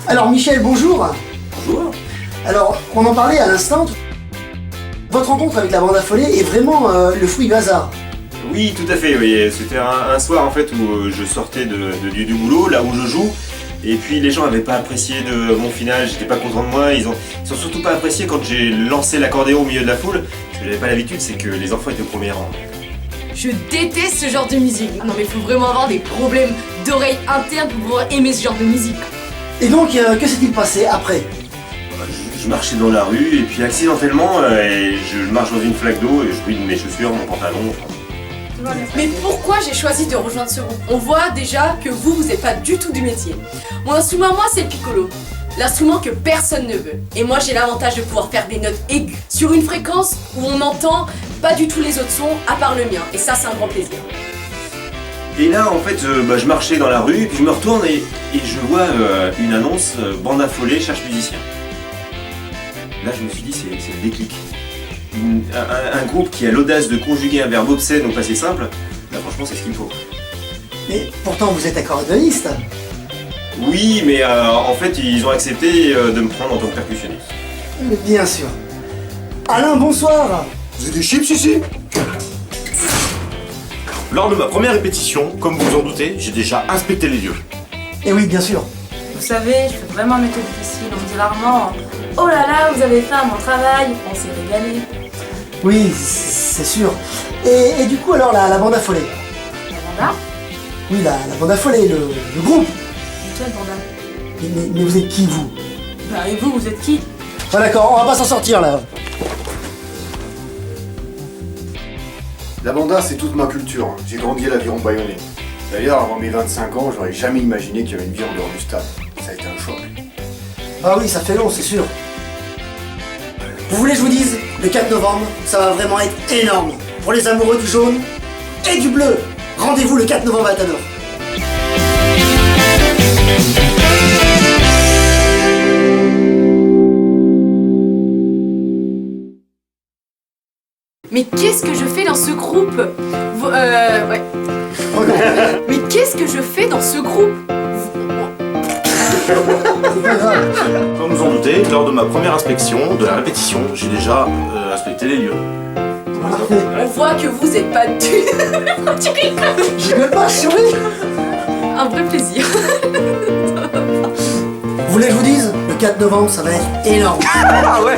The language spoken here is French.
Alors Michel, bonjour. Bonjour. Alors, on en parlait à l'instant. Votre rencontre avec la bande affolée est vraiment le fruit du hasard. Oui, tout à fait, oui. C'était un soir en fait où je sortais du boulot, là où je joue, et puis les gens n'avaient pas apprécié de mon final, j'étais pas content de moi, ils ont surtout pas apprécié quand j'ai lancé l'accordéon au milieu de la foule, ce que j'avais pas l'habitude, c'est que les enfants étaient au premier rang. Je déteste ce genre de musique. Non mais faut vraiment avoir des problèmes d'oreille interne pour pouvoir aimer ce genre de musique. Et donc, que s'est-il passé après? Je marchais dans la rue et puis accidentellement, je marche dans une flaque d'eau et je brûle mes chaussures, mon pantalon. Mais pourquoi j'ai choisi de rejoindre ce groupe? On voit déjà que vous n'êtes pas du tout du métier. Mon instrument, moi, c'est le piccolo. L'instrument que personne ne veut. Et moi, j'ai l'avantage de pouvoir faire des notes aiguës sur une fréquence où on n'entend pas du tout les autres sons à part le mien. Et ça, c'est un grand plaisir. Et là, en fait, je marchais dans la rue, puis je me retourne et je vois une annonce, bande affolée, cherche musicien. Là, je me suis dit, c'est le déclic. Un groupe qui a l'audace de conjuguer un verbe obscène au passé simple, là, franchement, c'est ce qu'il faut. Mais pourtant, vous êtes accordéoniste. Oui, mais en fait, ils ont accepté de me prendre en tant que percussionniste. Bien sûr. Alain, bonsoir. Vous avez des chips ici? Lors de ma première répétition, comme vous vous en doutez, j'ai déjà inspecté les lieux. Eh oui, bien sûr. Vous savez, je fais vraiment un métier difficile. On me dit rarement « Oh là là, vous avez fait un bon travail !» On s'est régalé. Oui, c'est sûr. Et du coup, alors, la bande affolée? La banda? Oui, la bande affolée, le groupe. Quelle banda? Mais vous êtes qui, vous? Bah et vous êtes qui? Ah d'accord, on va pas s'en sortir, là. La banda, c'est toute ma culture. J'ai grandi à l'Aviron Bayonnais. D'ailleurs, avant mes 25 ans, j'aurais jamais imaginé qu'il y avait une vie en dehors du stade. Ça a été un choc. Ah oui, ça fait long, c'est sûr. Vous voulez que je vous dise, le 4 novembre, ça va vraiment être énorme. Pour les amoureux du jaune et du bleu. Rendez-vous le 4 novembre à Tanor. Mais qu'est-ce que je fais dans ce groupe? Ouais. Mais qu'est-ce que je fais dans ce groupe? C'est pas grave. Comme vous en doutez, lors de ma première inspection, de la répétition, j'ai déjà inspecté les lieux. Parfait. On voit que vous êtes pas du... Tu rigoles. Je rigole pas, je souris. Un vrai plaisir. Vous voulez que je vous dise, le 4 novembre, ça va être énorme. Ah ouais.